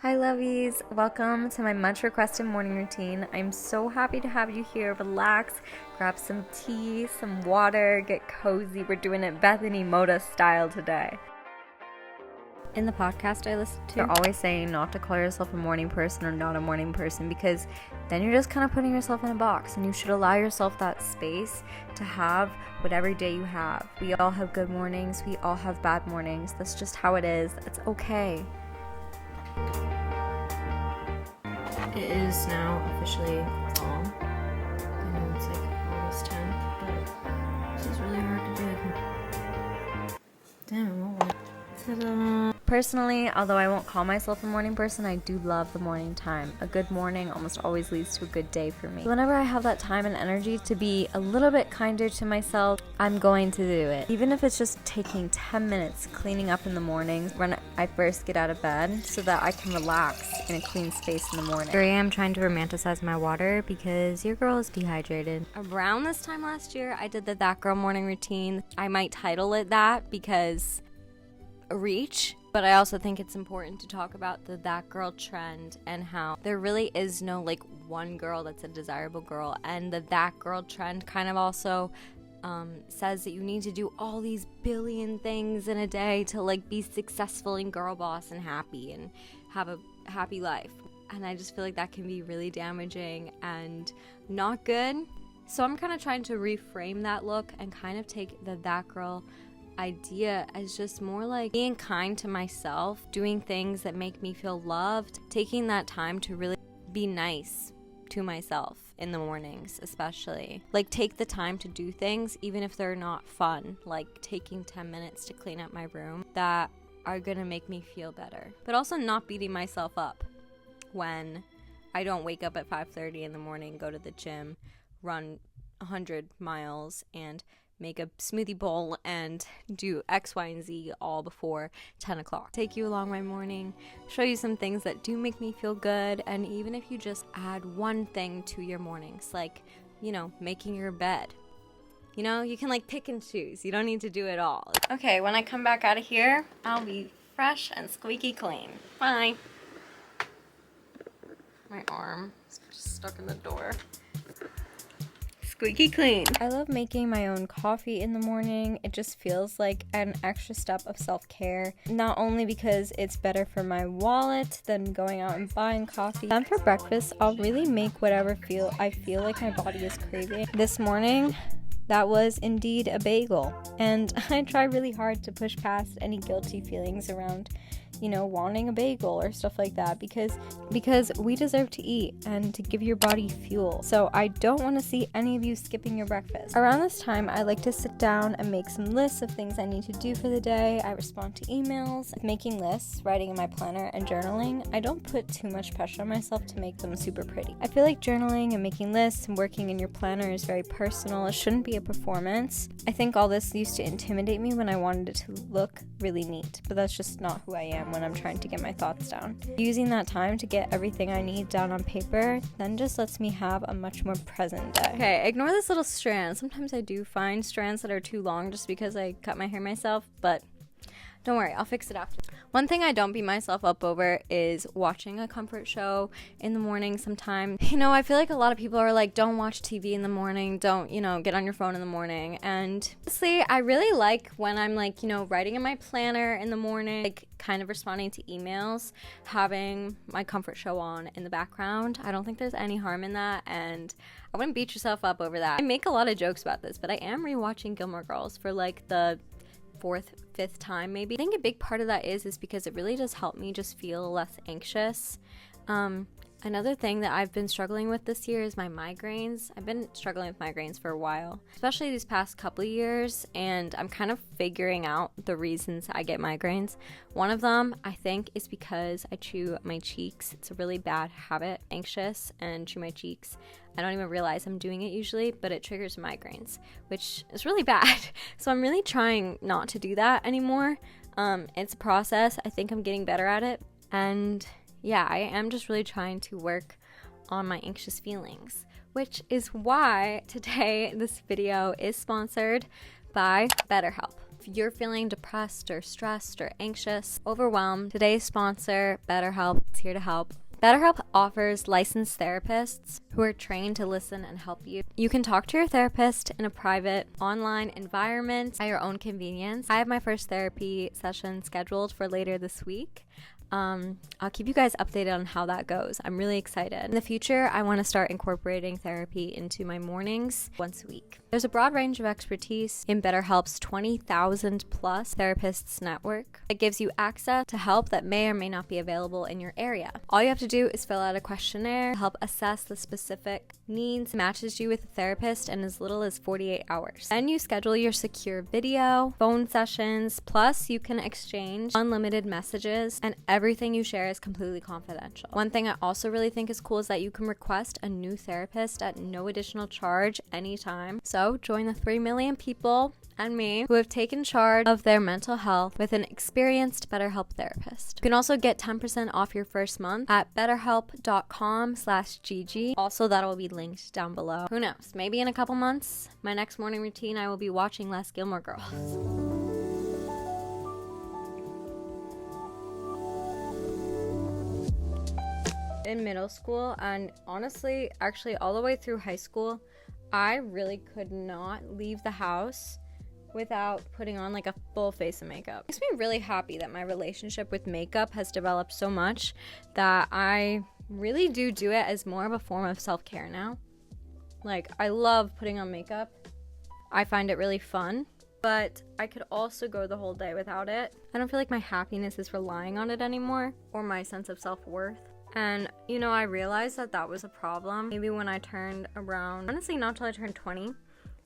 Hi lovies, welcome to my much requested morning routine. I'm so happy to have you here. Relax, grab some tea, some water, get cozy. We're doing it Bethany Moda style today. In the podcast I listen to, they're always saying not to call yourself a morning person or not a morning person, because then you're just kind of putting yourself in a box, and you should allow yourself that space to have whatever day you have. We all have good mornings, we all have bad mornings. That's just how it is. It's okay. It is now officially fall. I know it's like August 10th, but this is really hard to do. Damn, it won't work. Ta-da! Personally, although I won't call myself a morning person, I do love the morning time. A good morning almost always leads to a good day for me. Whenever I have that time and energy to be a little bit kinder to myself, I'm going to do it. Even if it's just taking 10 minutes cleaning up in the morning when I first get out of bed so that I can relax in a clean space in the morning. Here I am trying to romanticize my water because your girl is dehydrated. Around this time last year, I did the That Girl morning routine. I might title it that because reach, but I also think it's important to talk about the that girl trend and how there really is no like one girl that's a desirable girl, and the that girl trend kind of also says that you need to do all these billion things in a day to like be successful and girl boss and happy and have a happy life. And I just feel like that can be really damaging and not good. So I'm kind of trying to reframe that look and kind of take the that girl idea as just more like being kind to myself, doing things that make me feel loved, taking that time to really be nice to myself in the mornings, especially like take the time to do things even if they're not fun, like taking 10 minutes to clean up my room, that are gonna make me feel better. But also not beating myself up when I don't wake up at 5:30 in the morning, go to the gym, run 100 miles and make a smoothie bowl and do X, Y, and Z all before 10 o'clock. Take you along my morning, show you some things that do make me feel good, and even if you just add one thing to your mornings, like, you know, making your bed. You know, you can like pick and choose. You don't need to do it all. Okay, when I come back out of here, I'll be fresh and squeaky clean. Bye. My arm is just stuck in the door. Squeaky clean. I love making my own coffee in the morning. It just feels like an extra step of self-care. Not only because it's better for my wallet than going out and buying coffee. Then for breakfast, I'll really make whatever I feel like my body is craving. This morning, that was indeed a bagel. And I try really hard to push past any guilty feelings around, you know, wanting a bagel or stuff like that, because we deserve to eat and to give your body fuel. So I don't want to see any of you skipping your breakfast. Around this time, I like to sit down and make some lists of things I need to do for the day. I respond to emails. Making lists, writing in my planner, and journaling, I don't put too much pressure on myself to make them super pretty. I feel like journaling and making lists and working in your planner is very personal. It shouldn't be a performance. I think all this used to intimidate me when I wanted it to look really neat, but that's just not who I am when I'm trying to get my thoughts down. Using that time to get everything I need down on paper then just lets me have a much more present day. Okay, ignore this little strand. Sometimes I do find strands that are too long just because I cut my hair myself, but don't worry, I'll fix it after. One thing I don't beat myself up over is watching a comfort show in the morning sometime. You know, I feel like a lot of people are like, don't watch TV in the morning, don't, you know, get on your phone in the morning. And honestly, I really like when I'm like, you know, writing in my planner in the morning, like kind of responding to emails, having my comfort show on in the background. I don't think there's any harm in that, and I wouldn't beat yourself up over that. I make a lot of jokes about this, but I am rewatching Gilmore Girls for like the 4th, 5th time maybe. I think a big part of that is because it really does help me just feel less anxious. Another thing that I've been struggling with this year is my migraines. I've been struggling with migraines for a while, especially these past couple of years, and I'm kind of figuring out the reasons I get migraines. One of them, I think, is because I chew my cheeks. It's a really bad habit, anxious and chew my cheeks. I don't even realize I'm doing it usually, but it triggers migraines, which is really bad. So I'm really trying not to do that anymore. It's a process. I think I'm getting better at it. And yeah, I am just really trying to work on my anxious feelings, which is why today this video is sponsored by BetterHelp. you're feeling depressed or stressed or anxious, overwhelmed, today's sponsor, BetterHelp, is here to help. BetterHelp offers licensed therapists who are trained to listen and help you. You can talk to your therapist in a private online environment at your own convenience. I have my first therapy session scheduled for later this week. I'll keep you guys updated on how that goes. I'm really excited. In the future, I want to start incorporating therapy into my mornings once a week. There's a broad range of expertise in BetterHelp's 20,000 plus therapists network that gives you access to help that may or may not be available in your area. All you have to do is fill out a questionnaire to help assess the specific needs, matches you with a therapist in as little as 48 hours. Then you schedule your secure video, phone sessions, plus you can exchange unlimited messages, and everything you share is completely confidential. One thing I also really think is cool is that you can request a new therapist at no additional charge anytime. So join the 3 million people and me who have taken charge of their mental health with an experienced BetterHelp therapist. You can also get 10% off your first month at betterhelp.com/Gigi. Also, that will be linked down below. Who knows? Maybe in a couple months, my next morning routine, I will be watching less Gilmore Girls. In middle school, and honestly, actually all the way through high school, I really could not leave the house without putting on like a full face of makeup. It makes me really happy that my relationship with makeup has developed so much that I really do it as more of a form of self-care now. Like, I love putting on makeup. I find it really fun, but I could also go the whole day without it. I don't feel like my happiness is relying on it anymore, or my sense of self-worth. And, you know, I realized that that was a problem maybe when I turned around, honestly, not till I turned 20.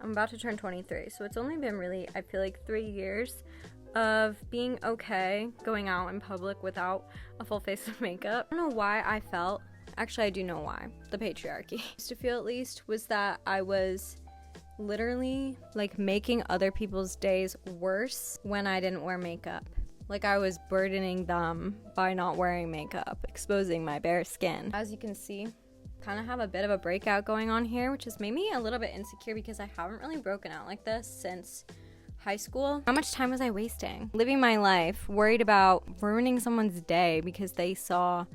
I'm about to turn 23, so it's only been really, I feel like 3 years of being okay going out in public without a full face of makeup. I don't know why I felt, actually I do know why, the patriarchy. I used to feel at least was that I was literally like making other people's days worse when I didn't wear makeup. Like I was burdening them by not wearing makeup, exposing my bare skin. As you can see, kind of have a bit of a breakout going on here, which has made me a little bit insecure because I haven't really broken out like this since high school. How much time was I wasting? Living my life, worried about ruining someone's day because they saw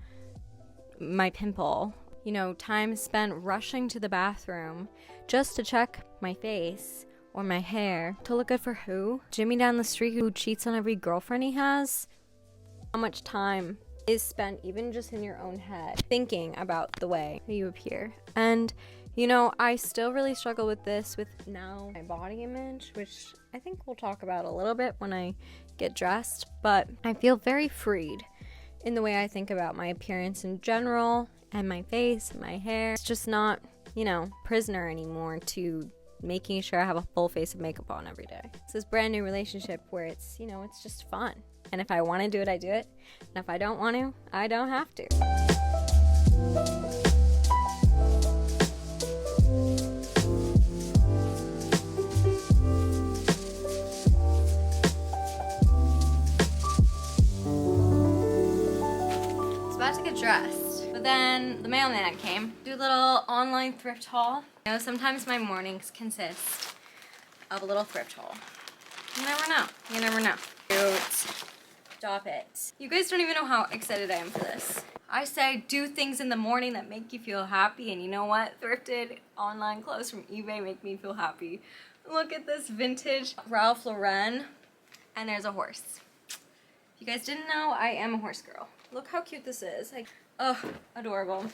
my pimple. You know, time spent rushing to the bathroom just to check my face or my hair to look good for who? Jimmy down the street who cheats on every girlfriend he has? How much time is spent even just in your own head thinking about the way you appear? And you know, I still really struggle with this with now my body image, which I think we'll talk about a little bit when I get dressed, but I feel very freed in the way I think about my appearance in general and my face and my hair. It's just not, you know, prisoner anymore to making sure I have a full face of makeup on every day. It's this brand new relationship where it's, you know, it's just fun. And if I want to do it, I do it. And if I don't want to, I don't have to. I was about to get dressed, but then the mailman came. Do a little online thrift haul. You know, sometimes my mornings consist of a little thrift haul. You never know. You never know. Cute. Stop it. You guys don't even know how excited I am for this. I say do things in the morning that make you feel happy, and you know what? Thrifted online clothes from eBay make me feel happy. Look at this vintage Ralph Lauren, and there's a horse. If you guys didn't know, I am a horse girl. Look how cute this is. Like, oh, adorable.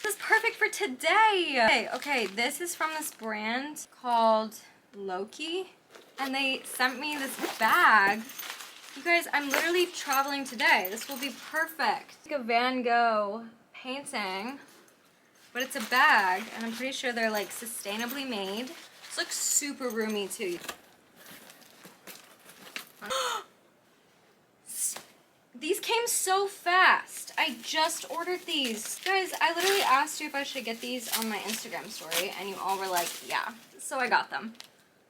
This is perfect for today. Okay, this is from this brand called Loki, and they sent me this bag. You guys, I'm literally traveling today. This will be perfect. It's like a Van Gogh painting, but it's a bag, and I'm pretty sure they're like sustainably made. This looks super roomy too. These came so fast. I just ordered these. Guys, I literally asked you if I should get these on my Instagram story, and you all were like, yeah. So I got them.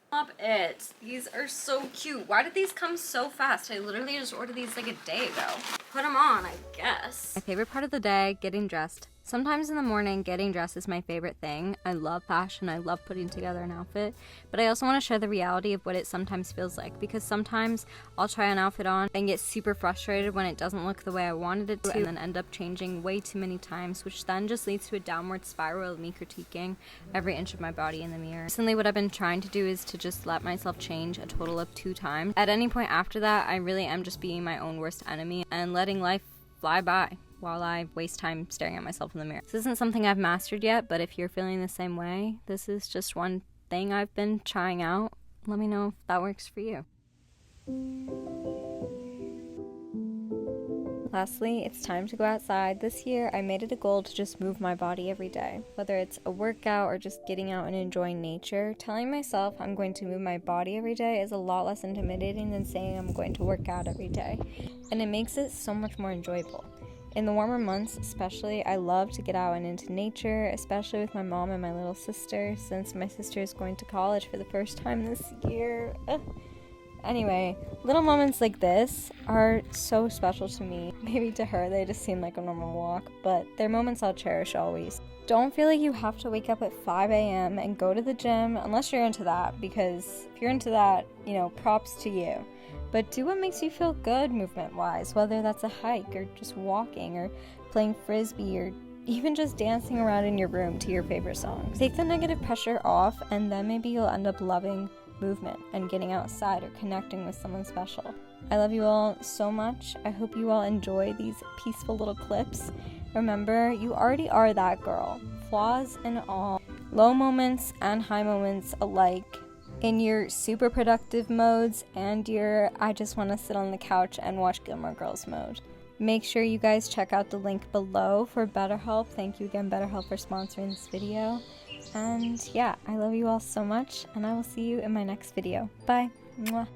Stop it. These are so cute. Why did these come so fast? I literally just ordered these like a day ago. Put them on, I guess. My favorite part of the day, getting dressed. Sometimes in the morning, getting dressed is my favorite thing. I love fashion, I love putting together an outfit, but I also want to share the reality of what it sometimes feels like, because sometimes I'll try an outfit on and get super frustrated when it doesn't look the way I wanted it to, and then end up changing way too many times, which then just leads to a downward spiral of me critiquing every inch of my body in the mirror. Recently, what I've been trying to do is to just let myself change a total of 2 times. At any point after that, I really am just being my own worst enemy and letting life fly by while I waste time staring at myself in the mirror. This isn't something I've mastered yet, but if you're feeling the same way, this is just one thing I've been trying out. Let me know if that works for you. Lastly, it's time to go outside. This year, I made it a goal to just move my body every day. Whether it's a workout or just getting out and enjoying nature, telling myself I'm going to move my body every day is a lot less intimidating than saying I'm going to work out every day. And it makes it so much more enjoyable. In the warmer months especially, I love to get out and into nature, especially with my mom and my little sister, since my sister is going to college for the first time this year. Anyway, little moments like this are so special to me. Maybe to her they just seem like a normal walk, but they're moments I'll cherish always. Don't feel like you have to wake up at 5 a.m. and go to the gym unless you're into that, because if you're into that, props to you. But do what makes you feel good movement-wise, whether that's a hike or just walking or playing frisbee or even just dancing around in your room to your favorite songs. Take the negative pressure off, and then maybe you'll end up loving movement and getting outside or connecting with someone special. I love you all so much. I hope you all enjoy these peaceful little clips. Remember, you already are that girl, flaws and all, low moments and high moments alike, in your super productive modes and your I just want to sit on the couch and watch Gilmore Girls mode. Make sure you guys check out the link below for BetterHelp. Thank you again, BetterHelp, for sponsoring this video. And yeah, I love you all so much, and I will see you in my next video. Bye. Mwah.